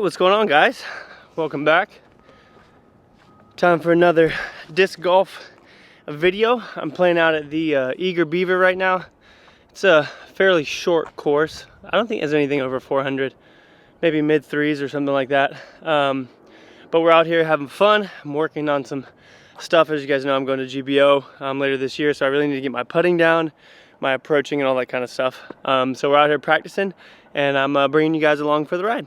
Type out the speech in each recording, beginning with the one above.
What's going on, guys? Welcome back. Time for another disc golf video. I'm playing out at the Eager Beaver right now. It's a fairly short course. I don't think there's anything over 400, maybe mid threes or something like that. But we're out here having fun. I'm working on some stuff. As you guys know, I'm going to GBO later this year, so I really need to get my putting down, my approaching, and all that kind of stuff. So we're out here practicing, and I'm bringing you guys along for the ride.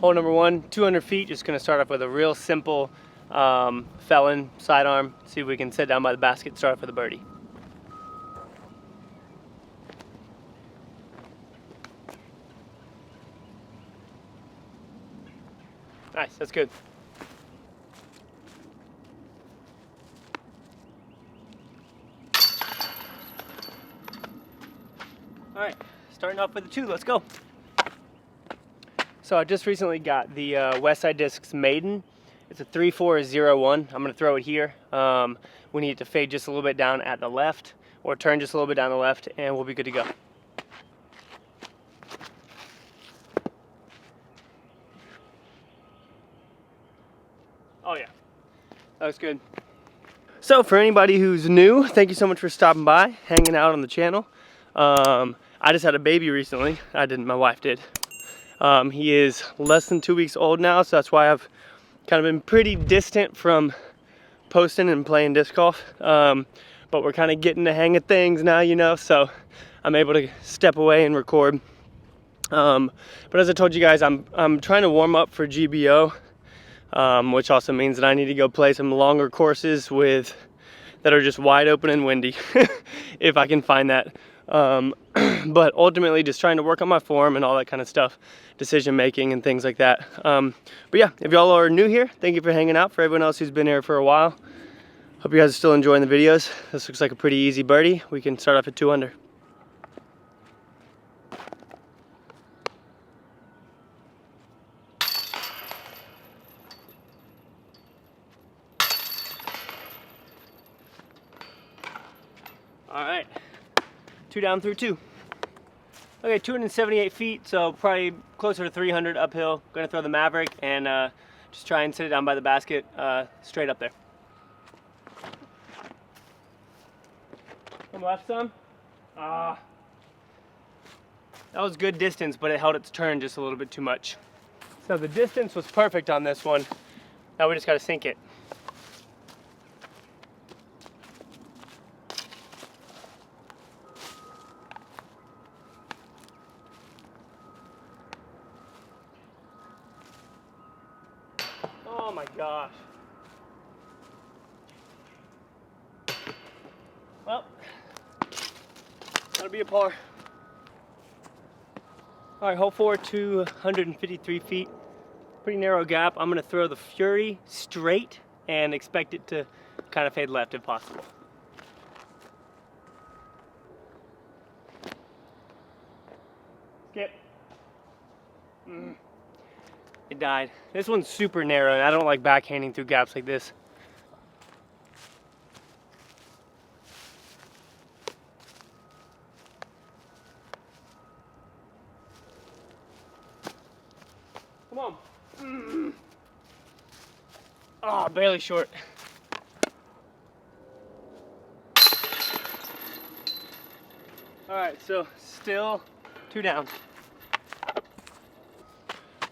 Hole number one, 200 feet. Just gonna start off with a real simple felon sidearm. See if we can sit down by the basket, start off with a birdie. Nice, that's good. All right, starting off with a 2, let's go. So I just recently got the Westside Discs Maiden. It's a 3-4-0-1. I'm gonna throw it here. We need it to fade just a little bit down at the left, or turn just a little bit down the left, and we'll be good to go. Oh yeah, that was good. So for anybody who's new, thank you so much for stopping by, hanging out on the channel. I just had a baby recently. I didn't, my wife did. He is less than 2 weeks old now, so that's why I've kind of been pretty distant from posting and playing disc golf. But we're kind of getting the hang of things now, you know, so I'm able to step away and record. But as I told you guys, I'm trying to warm up for GBO, which also means that I need to go play some longer courses that are just wide open and windy, if I can find that. But ultimately just trying to work on my form and all that kind of stuff, decision making and things like that. But yeah, if y'all are new here, thank you for hanging out. For everyone else who's been here for a while, hope you guys are still enjoying the videos. This looks like a pretty easy birdie. We can start off at 2 under. All right, 2 down through 2. Okay, 278 feet, so probably closer to 300 uphill. Gonna throw the Maverick and just try and sit it down by the basket, straight up there. Come left some. That was good distance, but it held its turn just a little bit too much. So the distance was perfect on this one. Now we just gotta sink it. Oh my gosh. Well, that'll be a par. All right, hole 4, 253 feet. Pretty narrow gap. I'm gonna throw the Fury straight and expect it to kind of fade left if possible. Skip. It died. This one's super narrow, and I don't like backhanding through gaps like this. Come on. Oh, barely short. All right, so still 2 down.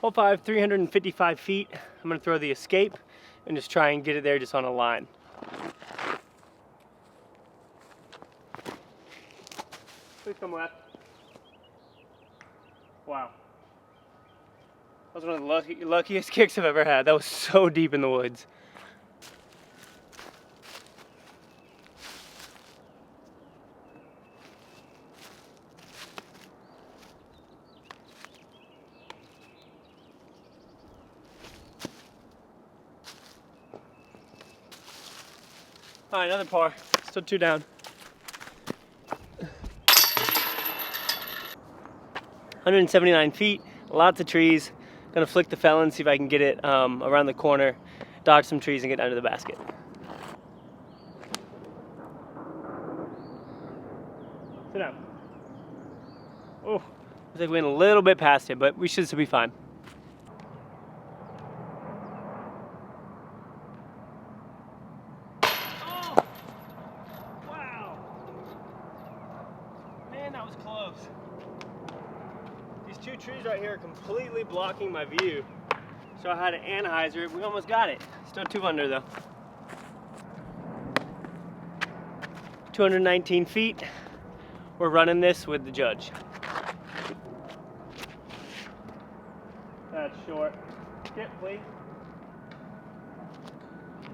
Hole 5, 355 feet. I'm gonna throw the Escape and just try and get it there just on a line. Please come left. Wow. That was one of the luckiest kicks I've ever had. That was so deep in the woods. All right, another par. Still 2 down. 179 feet, lots of trees. Gonna flick the felon, see if I can get it around the corner, dodge some trees and get under the basket. Sit down. Oh, looks like we went a little bit past it, but we should still be fine. that was close. These two trees right here are completely blocking my view. So I had an anhyzer. We almost got it. Still 2 under though. 219 feet. We're running this with the judge. That's short. Skip, please.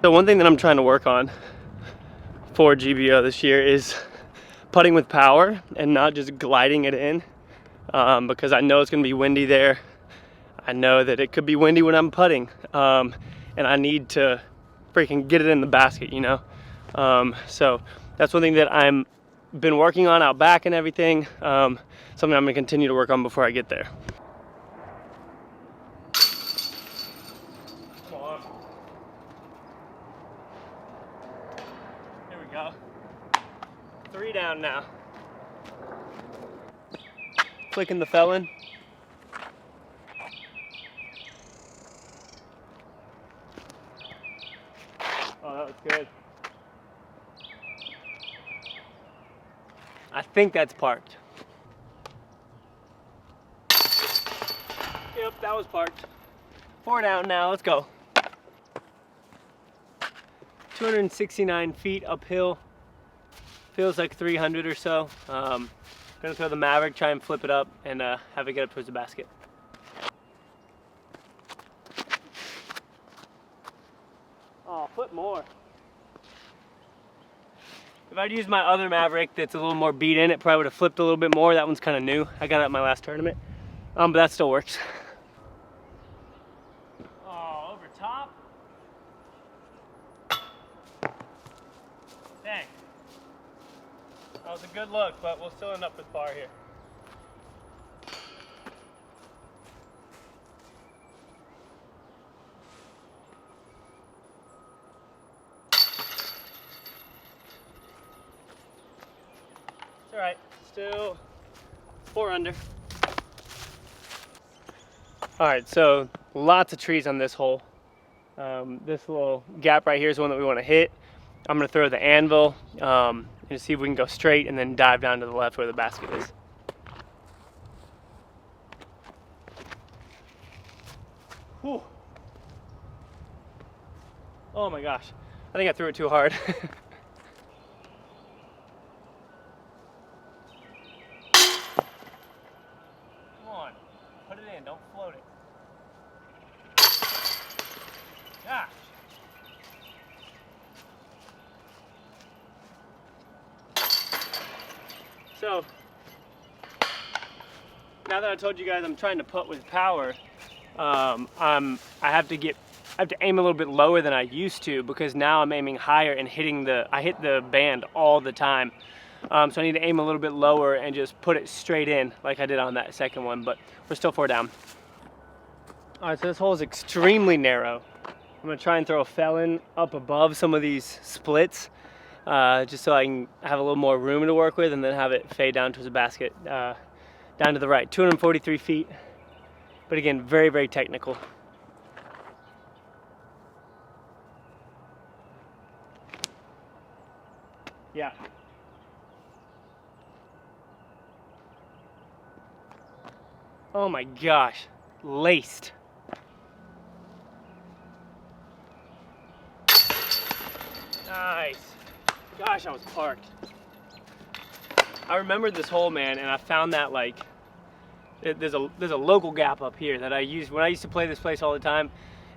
So one thing that I'm trying to work on for GBO this year is putting with power and not just gliding it in, because I know it's going to be windy there. I know that it could be windy when I'm putting, and I need to freaking get it in the basket, you know. So that's one thing that I'm been working on out back and everything. Something I'm going to continue to work on before I get there. Come on. Here we go. 3 down now. Clicking the felon. Oh, that was good. I think that's parked. Yep, that was parked. 4 down now, let's go. 269 feet uphill. Feels like 300 or so. Gonna throw the Maverick, try and flip it up, and have it get up towards the basket. Oh, flip more. If I'd used my other Maverick that's a little more beat in, it probably would have flipped a little bit more. That one's kind of new. I got it at my last tournament, but that still works. Oh, over top. Dang. That was a good look, but we'll still end up with par here. All right, still 4 under. All right, so lots of trees on this hole. This little gap right here is one that we want to hit. I'm gonna throw the anvil and see if we can go straight and then dive down to the left where the basket is. Whew. Oh my gosh, I think I threw it too hard. Put it in, don't float it. Gosh. So, now that I told you guys I'm trying to putt with power, I have to aim a little bit lower than I used to, because now I'm aiming higher and I hit the band all the time. So I need to aim a little bit lower and just put it straight in like I did on that second one, but we're still 4 down. All right, so this hole is extremely narrow. I'm gonna try and throw a felon up above some of these splits, just so I can have a little more room to work with, and then have it fade down towards the basket, down to the right. 243 feet, but again, very, very technical. Yeah. Oh my gosh, laced. Nice. Gosh, I was parked. I remembered this hole, man, and I found that there's a local gap up here that I used when I used to play this place all the time,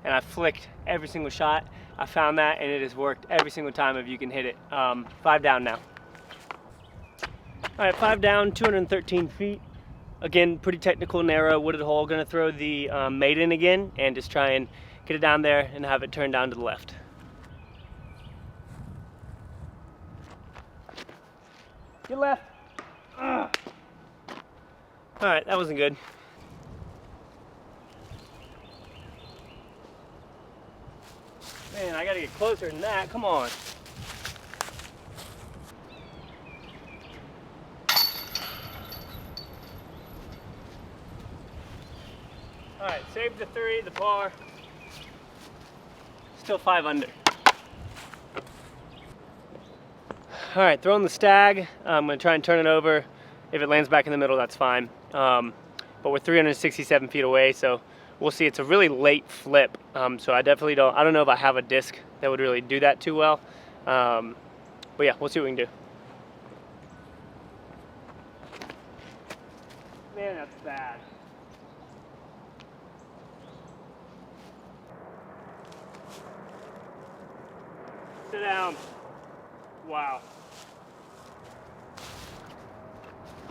and I flicked every single shot. I found that, and it has worked every single time if you can hit it. 5 down now. All right, 5 down, 213 feet. Again, pretty technical, narrow, wooded hole. Gonna throw the maiden again and just try and get it down there and have it turn down to the left. Get left. Ugh. All right, that wasn't good. Man, I gotta get closer than that, come on. All right, save the 3, the par. Still 5 under. All right, throwing the stag. I'm gonna try and turn it over, If it lands back in the middle, that's fine. But we're 367 feet away, so we'll see. It's a really late flip, so I don't know if I have a disc that would really do that too well. But yeah, we'll see what we can do. Man, that's bad. Sit down. Wow.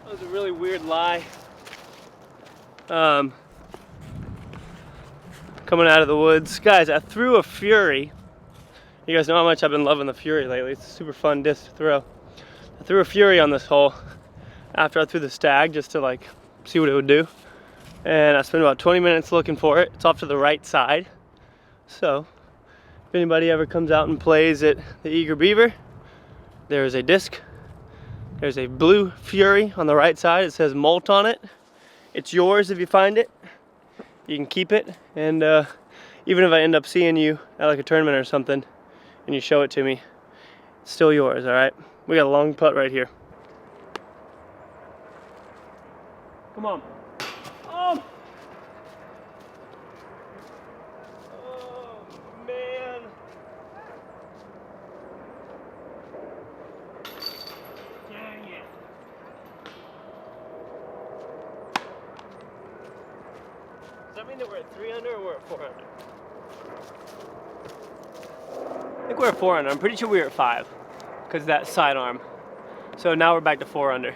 That was a really weird lie. Coming out of the woods. Guys, I threw a Fury. You guys know how much I've been loving the Fury lately. It's a super fun disc to throw. I threw a Fury on this hole after I threw the Stag just to like see what it would do. And I spent about 20 minutes looking for it. It's off to the right side. So if anybody ever comes out and plays at the Eager Beaver, there is a disc. There's a blue Fury on the right side. It says Molt on it. It's yours if you find it. You can keep it. And even if I end up seeing you at like a tournament or something and you show it to me, it's still yours, all right? We got a long putt right here. Come on. Oh! Oh, man. Dang it. Does that mean that we're at 3 under or we're at 4 under? I think we're at 4 under. I'm pretty sure we were at 5 because of that sidearm. So now we're back to 4 under.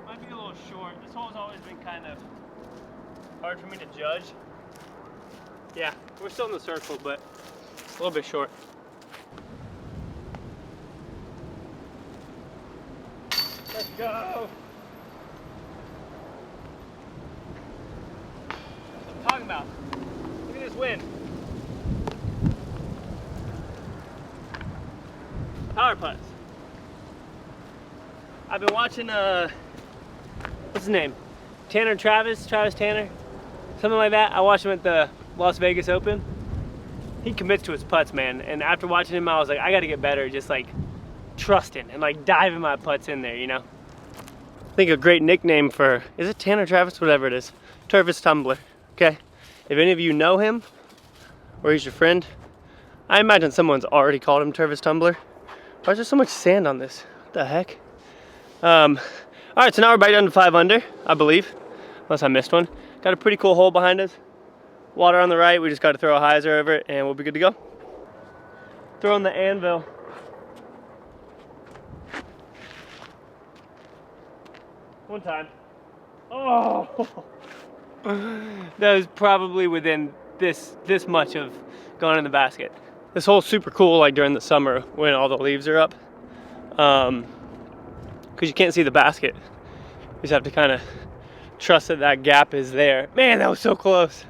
Might be a little short. This hole's always been kind of hard for me to judge. Yeah, we're still in the circle, but a little bit short. Let's go. That's what I'm talking about. Look at this wind. Power putts. I've been watching, what's his name? Travis Tanner, something like that. I watched him at the Las Vegas Open. He commits to his putts, man. And after watching him, I was like, I gotta get better, just like trusting and like diving my putts in there, you know? I think a great nickname for, is it Tanner Travis? Whatever it is. Turvis Tumbler, okay? If any of you know him, or he's your friend, I imagine someone's already called him Turvis Tumbler. Why is there so much sand on this? What the heck? All right, so now we're back down to 5 under, I believe, unless I missed one. Got a pretty cool hole behind us. Water on the right, we just got to throw a hyzer over it and we'll be good to go. Throwing the anvil. One time. Oh! That was probably within this much of going in the basket. This hole's super cool like during the summer when all the leaves are up. Because you can't see the basket. You just have to kind of trust that that gap is there. Man, that was so close.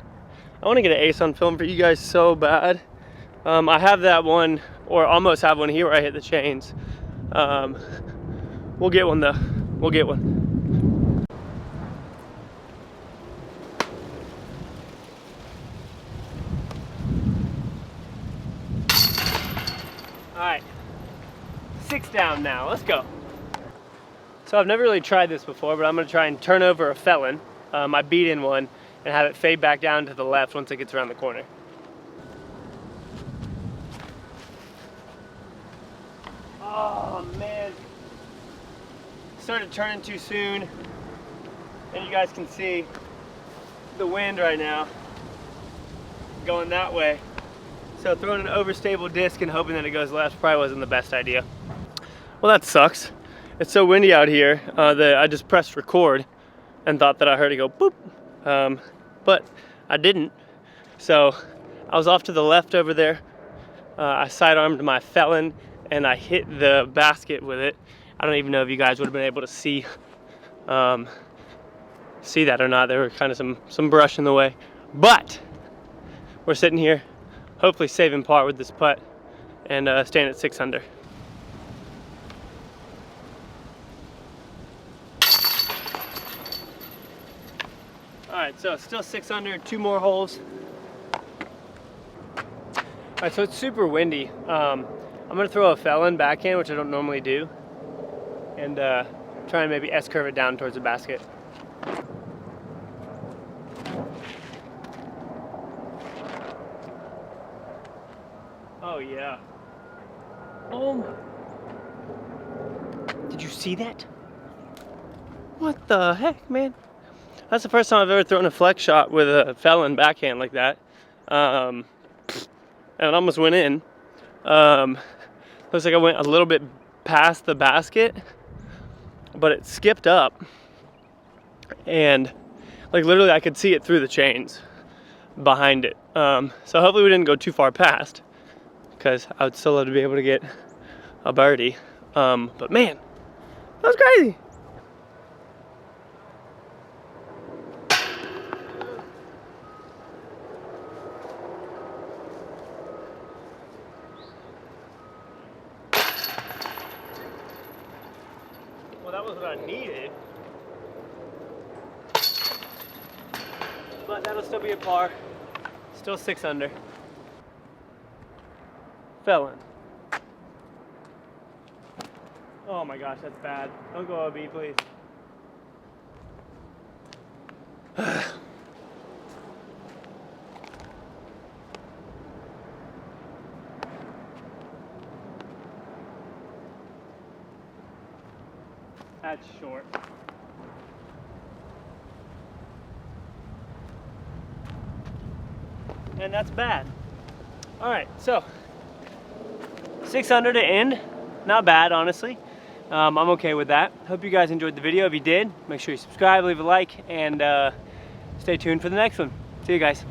I want to get an ace on film for you guys so bad. I have that one, or almost have one here where I hit the chains. We'll get one though. We'll get one. All right, 6 down now. Let's go. So I've never really tried this before, but I'm gonna try and turn over a felon, my beat-in one, and have it fade back down to the left once it gets around the corner. Oh man, started turning too soon, and you guys can see the wind right now going that way. So throwing an overstable disc and hoping that it goes left probably wasn't the best idea. Well, that sucks. It's so windy out here that I just pressed record and thought that I heard it go boop, but I didn't. So I was off to the left over there. I sidearmed my felon and I hit the basket with it. I don't even know if you guys would have been able to see that or not. There were kind of some brush in the way, but we're sitting here, hopefully saving par with this putt and staying at 6 under. Alright, so still 6 under, 2 more holes. Alright, so it's super windy. I'm going to throw a felon backhand, which I don't normally do. And try and maybe S-curve it down towards the basket. Oh yeah. Oh. Did you see that? What the heck, man? That's the first time I've ever thrown a flex shot with a felon backhand like that. And it almost went in. Looks like I went a little bit past the basket, but it skipped up. And like literally I could see it through the chains behind it. So hopefully we didn't go too far past, because I would still love to be able to get a birdie. But man, that was crazy. Well, that was what I needed. But that'll still be a par. Still 6 under. Felon. Oh my gosh, that's bad. Don't go OB, please. That's short. And that's bad. All right, so 6 under to end. Not bad, honestly. I'm okay with that. Hope you guys enjoyed the video. If you did, make sure you subscribe, leave a like, and stay tuned for the next one. See you guys.